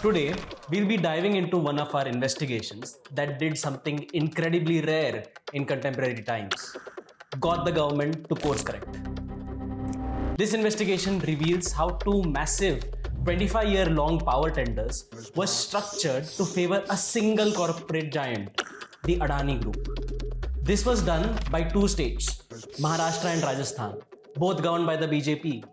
Today, we'll be diving into one of our investigations that did something incredibly rare in contemporary times. Got the government to course correct. This investigation reveals how two massive 25-year-long power tenders were structured to favor a single corporate giant, the Adani Group. This was done by two states, Maharashtra and Rajasthan, both governed by the BJP.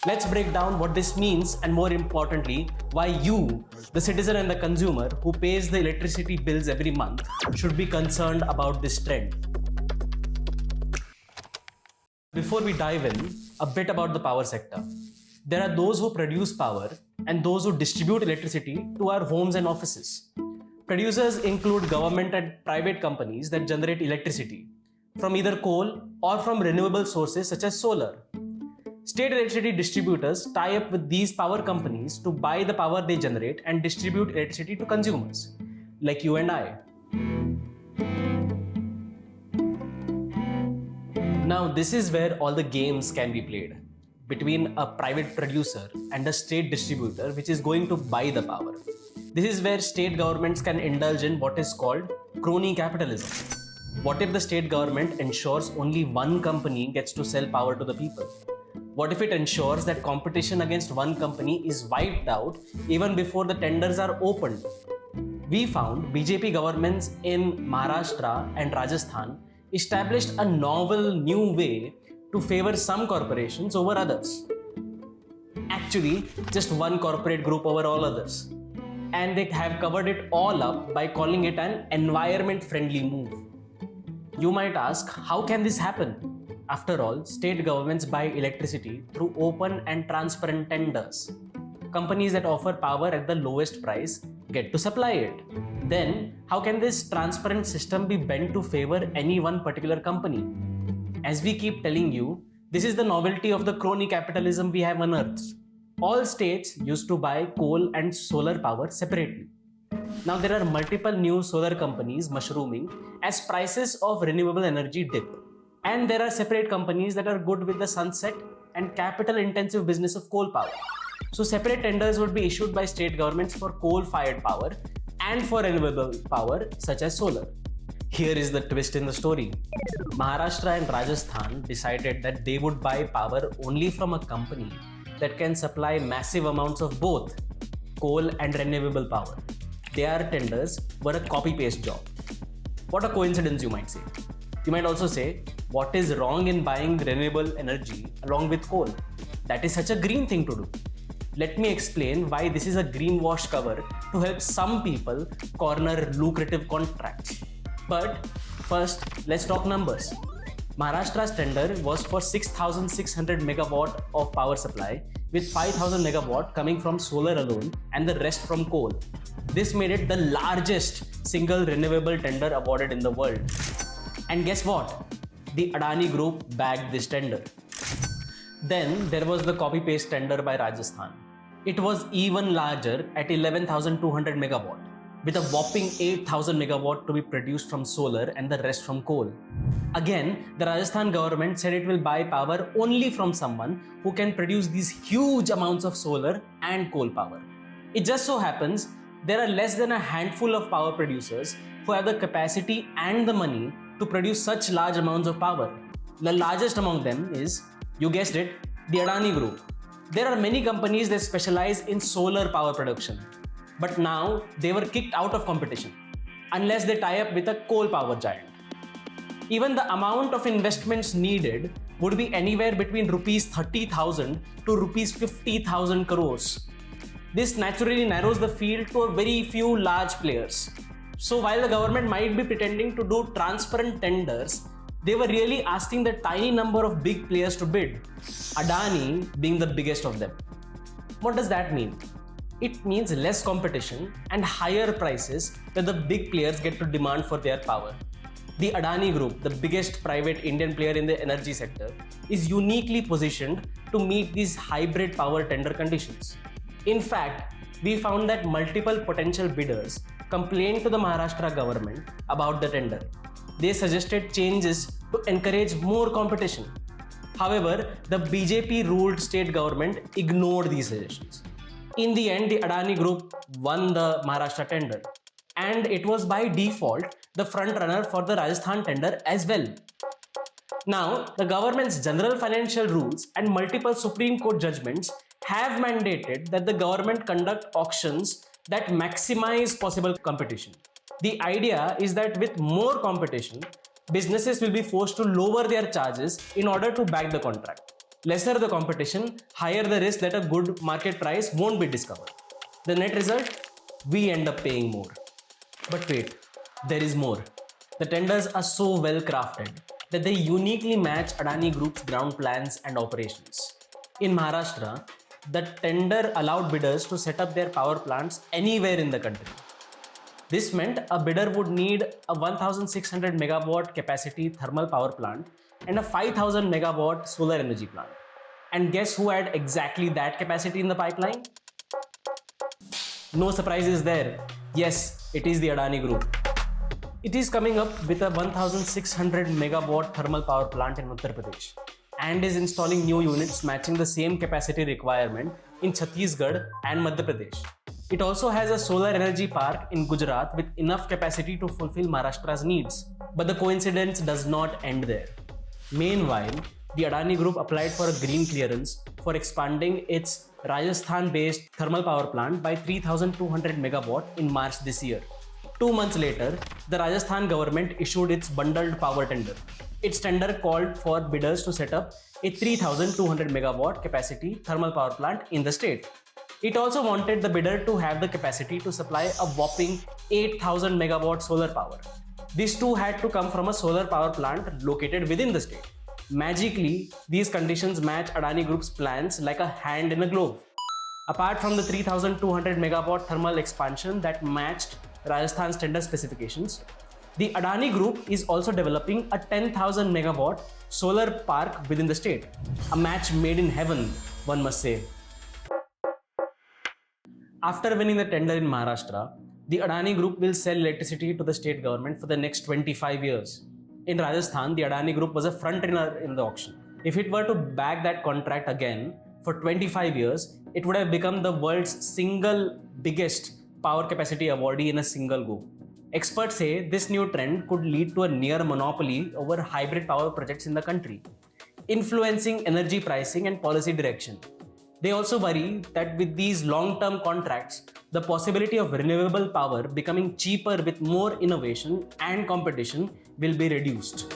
Let's break down what this means and, more importantly, why you, the citizen and the consumer who pays the electricity bills every month, should be concerned about this trend. Before we dive in, a bit about the power sector. There are those who produce power and those who distribute electricity to our homes and offices. Producers include government and private companies that generate electricity from either coal or from renewable sources such as solar. State electricity distributors tie up with these power companies to buy the power they generate and distribute electricity to consumers, like you and I. Now, this is where all the games can be played between a private producer and a state distributor which is going to buy the power. This is where state governments can indulge in what is called crony capitalism. What if the state government ensures only one company gets to sell power to the people? What if it ensures that competition against one company is wiped out even before the tenders are opened? We found BJP governments in Maharashtra and Rajasthan established a novel new way to favor some corporations over others. Actually, just one corporate group over all others. And they have covered it all up by calling it an environment-friendly move. You might ask, how can this happen? After all, state governments buy electricity through open and transparent tenders. Companies that offer power at the lowest price get to supply it. Then, how can this transparent system be bent to favor any one particular company? As we keep telling you, this is the novelty of the crony capitalism we have unearthed. All states used to buy coal and solar power separately. Now there are multiple new solar companies mushrooming as prices of renewable energy dip. And there are separate companies that are good with the sunset and capital-intensive business of coal power. So separate tenders would be issued by state governments for coal-fired power and for renewable power such as solar. Here is the twist in the story. Maharashtra and Rajasthan decided that they would buy power only from a company that can supply massive amounts of both coal and renewable power. Their tenders were a copy-paste job. What a coincidence, you might say. You might also say, what is wrong in buying renewable energy along with coal? That is such a green thing to do. Let me explain why this is a greenwash cover to help some people corner lucrative contracts. But first, let's talk numbers. Maharashtra's tender was for 6,600 megawatt of power supply, with 5,000 megawatt coming from solar alone and the rest from coal. This made it the largest single renewable tender awarded in the world. And guess what? The Adani Group bagged this tender. Then there was the copy-paste tender by Rajasthan. It was even larger at 11,200 megawatt, with a whopping 8,000 megawatt to be produced from solar and the rest from coal. Again, the Rajasthan government said it will buy power only from someone who can produce these huge amounts of solar and coal power. It just so happens there are less than a handful of power producers who have the capacity and the money to produce such large amounts of power. The largest among them is, you guessed it, the Adani Group. There are many companies that specialize in solar power production, but now they were kicked out of competition unless they tie up with a coal power giant. Even the amount of investments needed would be anywhere between rupees 30,000 to rupees 50,000 crores. This naturally narrows the field to a very few large players. So while the government might be pretending to do transparent tenders, they were really asking the tiny number of big players to bid, Adani being the biggest of them. What does that mean? It means less competition and higher prices that the big players get to demand for their power. The Adani Group, the biggest private Indian player in the energy sector, is uniquely positioned to meet these hybrid power tender conditions. In fact, we found that multiple potential bidders complained to the Maharashtra government about the tender. They suggested changes to encourage more competition. However, the BJP-ruled state government ignored these suggestions. In the end, the Adani Group won the Maharashtra tender, and it was by default the front runner for the Rajasthan tender as well. Now, the government's general financial rules and multiple Supreme Court judgments have mandated that the government conduct auctions that maximize possible competition. The idea is that with more competition, businesses will be forced to lower their charges in order to back the contract. Lesser the competition, higher the risk that a good market price won't be discovered. The net result? We end up paying more. But wait, there is more. The tenders are so well crafted that they uniquely match Adani Group's ground plans and operations. In Maharashtra, the tender allowed bidders to set up their power plants anywhere in the country. This meant a bidder would need a 1600 megawatt capacity thermal power plant and a 5000 megawatt solar energy plant. And guess who had exactly that capacity in the pipeline? No surprises there. Yes, it is the Adani Group. It is coming up with a 1600 megawatt thermal power plant in Uttar Pradesh and is installing new units matching the same capacity requirement in Chhattisgarh and Madhya Pradesh. It also has a solar energy park in Gujarat with enough capacity to fulfill Maharashtra's needs. But the coincidence does not end there. Meanwhile, the Adani Group applied for a green clearance for expanding its Rajasthan-based thermal power plant by 3200 megawatt in March this year. 2 months later, the Rajasthan government issued its bundled power tender. Its tender called for bidders to set up a 3200 megawatt capacity thermal power plant in the state. It also wanted the bidder to have the capacity to supply a whopping 8000 megawatt solar power. These two had to come from a solar power plant located within the state. Magically, these conditions match Adani Group's plans like a hand in a glove. Apart from the 3200 megawatt thermal expansion that matched Rajasthan's tender specifications, the Adani Group is also developing a 10,000 megawatt solar park within the state. A match made in heaven, one must say. After winning the tender in Maharashtra, the Adani Group will sell electricity to the state government for the next 25 years. In Rajasthan, the Adani Group was a front runner in the auction. If it were to back that contract again for 25 years, it would have become the world's single biggest power capacity awardee in a single go. Experts say this new trend could lead to a near monopoly over hybrid power projects in the country, influencing energy pricing and policy direction. They also worry that with these long-term contracts, the possibility of renewable power becoming cheaper with more innovation and competition will be reduced.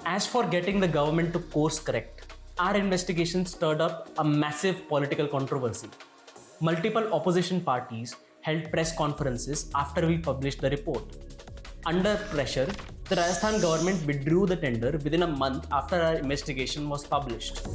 As for getting the government to course correct, our investigation stirred up a massive political controversy. Multiple opposition parties held press conferences after we published the report. Under pressure, the Rajasthan government withdrew the tender within a month after our investigation was published.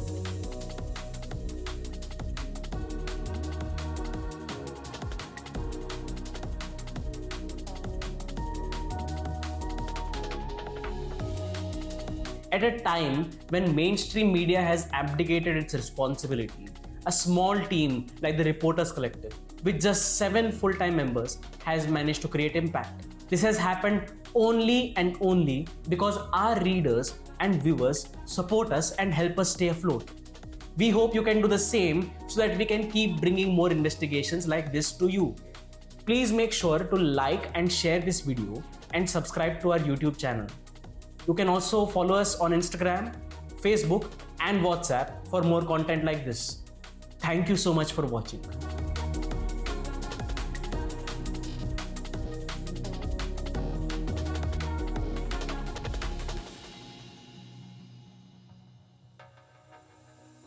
At a time when mainstream media has abdicated its responsibility, a small team like the Reporters Collective, with just 7 full-time members, has managed to create impact. This has happened only and only because our readers and viewers support us and help us stay afloat. We hope you can do the same so that we can keep bringing more investigations like this to you. Please make sure to like and share this video and subscribe to our YouTube channel. You can also follow us on Instagram, Facebook, and WhatsApp for more content like this. Thank you so much for watching.